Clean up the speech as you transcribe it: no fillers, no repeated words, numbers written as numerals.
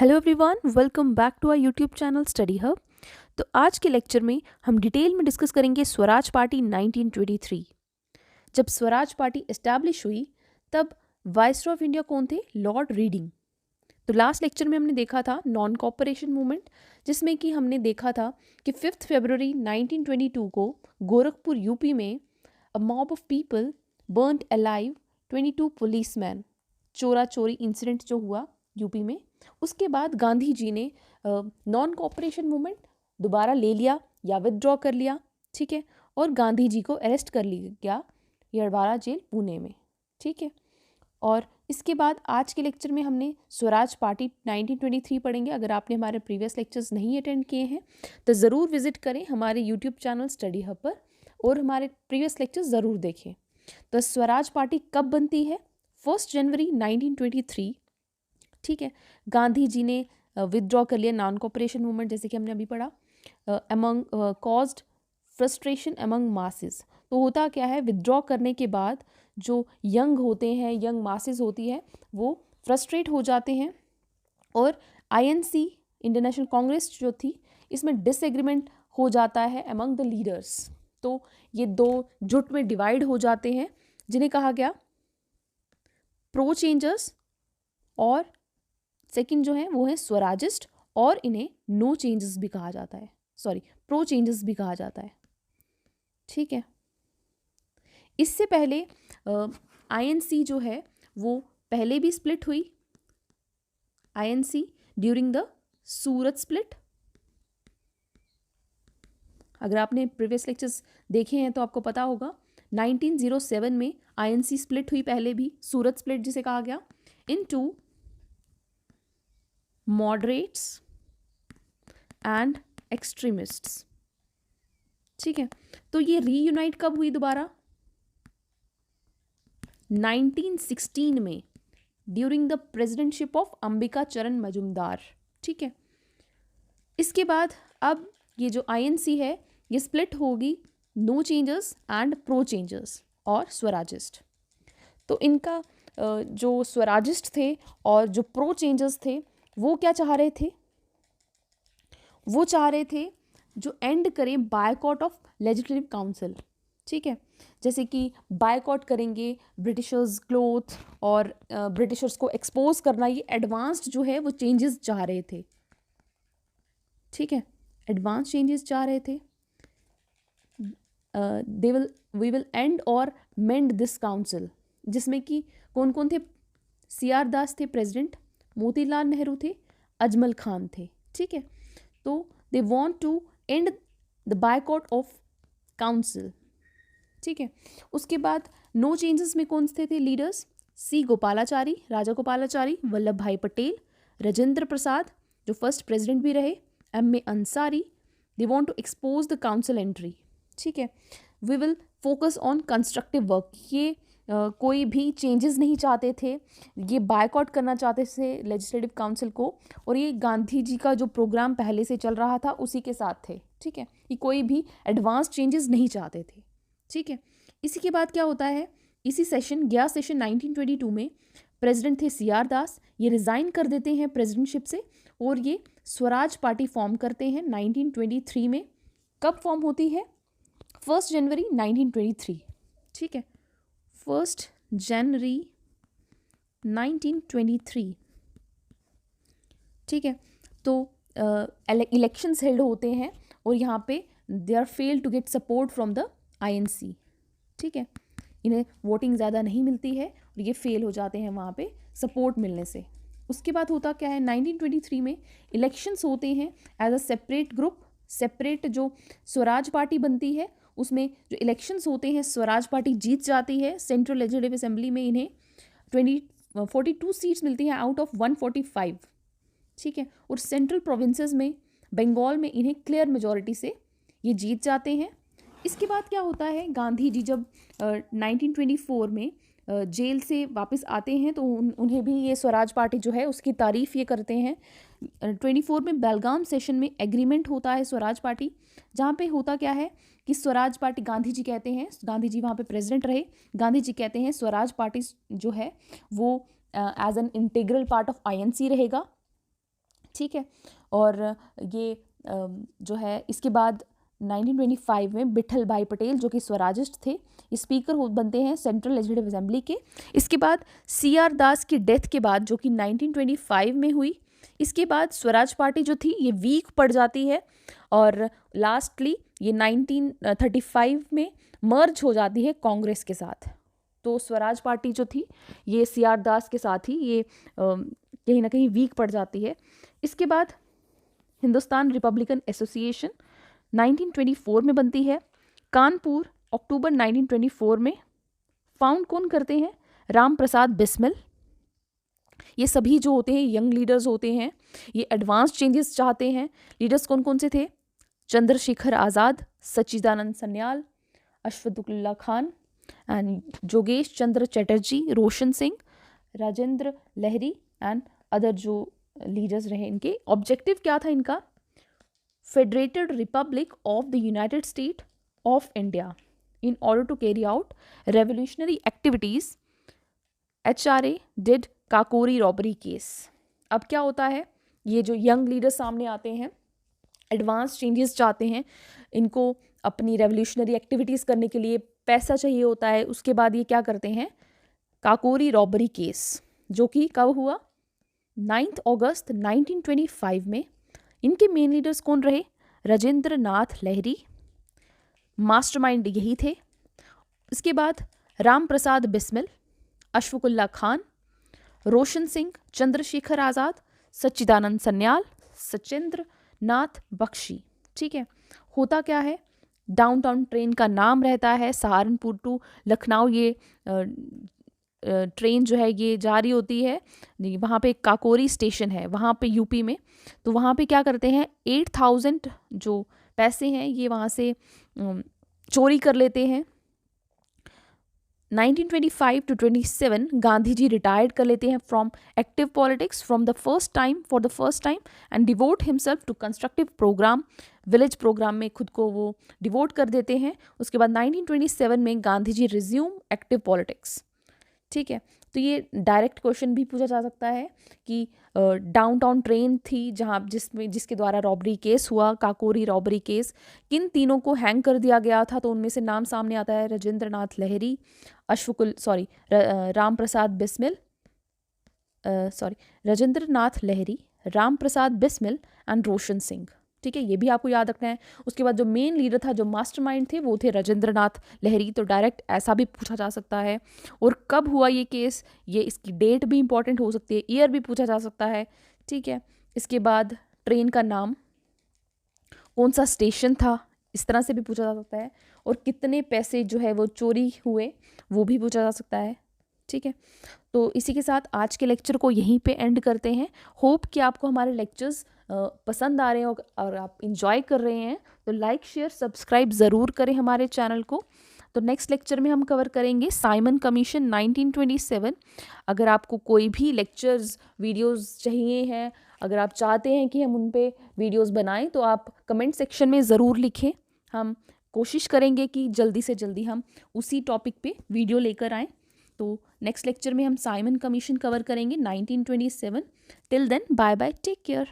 Hello everyone, welcome back to our YouTube channel study hub. तो आज के lecture में हम डिटेल में डिस्कस करेंगे स्वराज पार्टी 1923। जब स्वराज पार्टी एस्टैब्लिश हुई तब वाइसरॉय ऑफ इंडिया कौन थे? Lord reading. तो लास्ट लेक्चर में हमने देखा था नॉन कॉपरेशन मूवमेंट, जिसमें कि हमने देखा था कि 5 फरवरी 1922 को गोरखपुर यूपी में a mob of people burned alive 22 policeman, चोरा चोरी इंसिडेंट जो हुआ यूपी में। उसके बाद गांधी जी ने नॉन कॉपरेशन मूवमेंट दोबारा ले लिया या विदड्रॉ कर लिया, ठीक है, और गांधी जी को अरेस्ट कर लिया यड़वाड़ा जेल पुणे में, ठीक है। और इसके बाद आज के लेक्चर में हमने स्वराज पार्टी 1923 पढ़ेंगे। अगर आपने हमारे प्रीवियस लेक्चर्स नहीं अटेंड किए हैं तो ज़रूर विजिट करें हमारे यूट्यूब चैनल स्टडी हब पर और हमारे प्रीवियस लेक्चर्स ज़रूर देखें। तो स्वराज पार्टी कब बनती है? 1 जनवरी 1923, ठीक है। गांधी जी ने विदड्रॉ कर लिया नॉन कॉपरेशन मूवमेंट, जैसे कि हमने अभी पढ़ा। Among caused frustration among masses. तो होता क्या है, विदड्रॉ करने के बाद जो यंग होते हैं, यंग मासेस होती है, वो फ्रस्ट्रेट हो जाते हैं और आईएनसी इंडियन नेशनल कांग्रेस जो थी, इसमें डिसएग्रीमेंट हो जाता है अमंग द लीडर्स। तो ये दो जुट में डिवाइड हो जाते हैं, जिन्हें कहा गया प्रो चेंजर्स, और सेकंड जो है वो है स्वराजिस्ट, और इन्हें नो चेंजेस भी कहा जाता है, प्रो चेंजेस भी कहा जाता है, ठीक है। इससे पहले आईएनसी जो है वो पहले भी स्प्लिट हुई, INC during the Surat split. अगर आपने प्रीवियस लेक्चर्स देखे हैं तो आपको पता होगा 1907 में आईएनसी स्प्लिट हुई, पहले भी सूरत स्प्लिट जिसे कहा गया, इनटू मॉडरेट्स एंड एक्सट्रीमिस्ट्स, ठीक है। तो ये रीयूनाइट कब हुई दोबारा? 1916 में during the presidentship of Ambika चरण मजुमदार, ठीक है। इसके बाद अब ये जो आईएनसी है ये स्प्लिट होगी no changers and pro changers और स्वराजिस्ट। तो इनका जो स्वराजिस्ट थे और जो प्रो चेंजर्स थे वो क्या चाह रहे थे? वो चाह रहे थे जो एंड करें बायकॉट ऑफ लेजिस्लेटिव काउंसिल, ठीक है। जैसे कि बायकॉट करेंगे ब्रिटिशर्स क्लोथ और ब्रिटिशर्स को एक्सपोज करना, ये एडवांस्ड जो है वो चेंजेस चाह रहे थे, ठीक है, एडवांस चेंजेस चाह रहे थे। वी विल एंड और मेंड दिस काउंसिल, जिसमें कि कौन कौन थे? सीआर दास थे प्रेसिडेंट, मोतीलाल नेहरू थे, अजमल खान थे, ठीक है। तो they want to end the boycott of council, ठीक है। उसके बाद नो चेंजेस में कौन से थे लीडर्स? सी गोपालाचारी, राजा गोपालाचारी, वल्लभ भाई पटेल, राजेंद्र प्रसाद जो फर्स्ट प्रेसिडेंट भी रहे, M A Ansari. They want to expose the council entry, ठीक है। We will focus on constructive work. ये कोई भी चेंजेस नहीं चाहते थे, ये बायकॉट करना चाहते थे लेजिस्लेटिव काउंसिल को, और ये गांधी जी का जो प्रोग्राम पहले से चल रहा था उसी के साथ थे, ठीक है। ये कोई भी एडवांस चेंजेस नहीं चाहते थे, ठीक है। इसी के बाद क्या होता है, इसी सेशन 1922 में प्रेसिडेंट थे सीआर दास, ये रिज़ाइन कर देते हैं प्रेसिडेंटशिप से और ये स्वराज पार्टी फॉर्म करते हैं 1923 में। कब फॉर्म होती है? 1 जनवरी 1923, ठीक है, 1 जनवरी 1923, ठीक है। तो इलेक्शंस हेल्ड होते हैं और यहाँ पे they are fail to get support from the INC, ठीक है। इन्हें वोटिंग ज़्यादा नहीं मिलती है और ये फेल हो जाते हैं वहाँ पे सपोर्ट मिलने से। उसके बाद होता क्या है, 1923 में इलेक्शंस होते हैं as a separate group, separate जो स्वराज पार्टी बनती है उसमें जो इलेक्शंस होते हैं स्वराज पार्टी जीत जाती है। सेंट्रल लेजिस्लेटिव असेंबली में इन्हें 42 सीट्स मिलती हैं आउट ऑफ 145, ठीक है। और सेंट्रल प्रोविंसेस में बंगाल में इन्हें क्लियर मेजॉरिटी से ये जीत जाते हैं। इसके बाद क्या होता है, गांधी जी जब 1924 में जेल से वापस आते हैं तो उन्हें भी ये स्वराज पार्टी जो है उसकी तारीफ़ ये करते हैं। 24 में बेलगाम सेशन में एग्रीमेंट होता है स्वराज पार्टी, जहाँ पे होता क्या है कि स्वराज पार्टी, गांधी जी कहते हैं, गांधी जी वहाँ पे प्रेसिडेंट रहे, गांधी जी कहते हैं स्वराज पार्टी जो है वो as an integral part of INC रहेगा, ठीक है। और ये जो है इसके बाद 1925 में विठल भाई पटेल जो कि स्वराजिस्ट थे, ये स्पीकर बनते हैं सेंट्रल लेजिस्लेटिव असेंबली के। इसके बाद CR दास की डेथ के बाद जो कि 1925 में हुई, इसके बाद स्वराज पार्टी जो थी ये वीक पड़ जाती है और लास्टली ये 1935 में मर्ज हो जाती है कांग्रेस के साथ। तो स्वराज पार्टी जो थी ये CR दास के साथ ही ये कहीं ना कहीं वीक पड़ जाती है। इसके बाद हिंदुस्तान रिपब्लिकन एसोसिएशन 1924 में बनती है। कानपुर अक्टूबर 1924 में। फाउंड कौन करते हैं? राम प्रसाद बिस्मिल। ये सभी जो होते हैं यंग लीडर्स होते हैं, ये एडवांस चेंजेस चाहते हैं। लीडर्स कौन कौन से थे? चंद्रशेखर आज़ाद, सच्चिदानंद सन्याल, अशफाकुल्ला खान एंड जोगेश चंद्र चटर्जी, रोशन सिंह, राजेंद्र लहरी एंड अदर जो लीडर्स रहे। इनके ऑब्जेक्टिव क्या था इनका? Federated republic of the united state of India in order to carry out revolutionary activities. HRA did Kakori robbery case. अब क्या होता है, ये जो यंग लीडर्स सामने आते हैं, एडवांस चेंजेस चाहते हैं, इनको अपनी रेवोल्यूशनरी एक्टिविटीज़ करने के लिए पैसा चाहिए होता है। उसके बाद ये क्या करते हैं? काकोरी रॉबरी केस, जो कि कब हुआ? 9 अगस्त 1925 में। इनके मेन लीडर्स कौन रहे? राजेंद्र नाथ लहरी, मास्टरमाइंड यही थे। इसके बाद राम प्रसाद बिस्मिल, अशफाकुल्ला खान, रोशन सिंह, चंद्रशेखर आज़ाद, सच्चिदानंद सन्याल, सचिंद्र नाथ बख्शी। ठीक है। होता क्या है, डाउनटाउन ट्रेन का नाम रहता है सहारनपुर टू लखनऊ। ये ट्रेन जो है ये जारी होती है, वहाँ पे काकोरी स्टेशन है वहाँ पे यूपी में। तो वहाँ पे क्या करते हैं, 8000 जो पैसे हैं ये वहाँ से चोरी कर लेते हैं। 1925 to 27 गांधी जी रिटायर्ड कर लेते हैं from active politics for the first time and devote himself to constructive program. Village program में खुद को वो डिवोट कर देते हैं। उसके बाद 1927 में Gandhi ji resume active politics. ठीक है। तो ये डायरेक्ट क्वेश्चन भी पूछा जा सकता है कि डाउनटाउन ट्रेन थी जिसके द्वारा रॉबरी केस हुआ, काकोरी रॉबरी केस, किन तीनों को हैंग कर दिया गया था? तो उनमें से नाम सामने आता है राजेंद्र लहरी, राम प्रसाद बिस्मिल, राजेंद्र नाथ लहरी, राम प्रसाद बिस्मिल एंड रोशन सिंह। ठीक है, ये भी आपको याद रखना है। उसके बाद जो मेन लीडर था, जो मास्टरमाइंड थे, वो थे राजेंद्र नाथ लहरी। तो डायरेक्ट ऐसा भी पूछा जा सकता है। और कब हुआ ये केस, ये इसकी डेट भी इंपॉर्टेंट हो सकती है, ईयर भी पूछा जा सकता है। ठीक है। इसके बाद ट्रेन का नाम, कौन सा स्टेशन था, इस तरह से भी पूछा जा सकता है। और कितने पैसे जो है वो चोरी हुए, वो भी पूछा जा सकता है। ठीक है। तो इसी के साथ आज के लेक्चर को यहीं पे एंड करते हैं। होप कि आपको हमारे लेक्चर्स पसंद आ रहे हैं और आप इंजॉय कर रहे हैं। तो लाइक शेयर सब्सक्राइब ज़रूर करें हमारे चैनल को। तो नेक्स्ट लेक्चर में हम कवर करेंगे साइमन कमीशन 1927। अगर आपको कोई भी लेक्चर्स वीडियोस चाहिए हैं, अगर आप चाहते हैं कि हम उन पे वीडियोस बनाएं, तो आप कमेंट सेक्शन में ज़रूर लिखें। हम कोशिश करेंगे कि जल्दी से जल्दी हम उसी टॉपिक पे वीडियो लेकर आएँ। तो नेक्स्ट लेक्चर में हम साइमन कमीशन कवर करेंगे 1927। Till then bye bye, take care.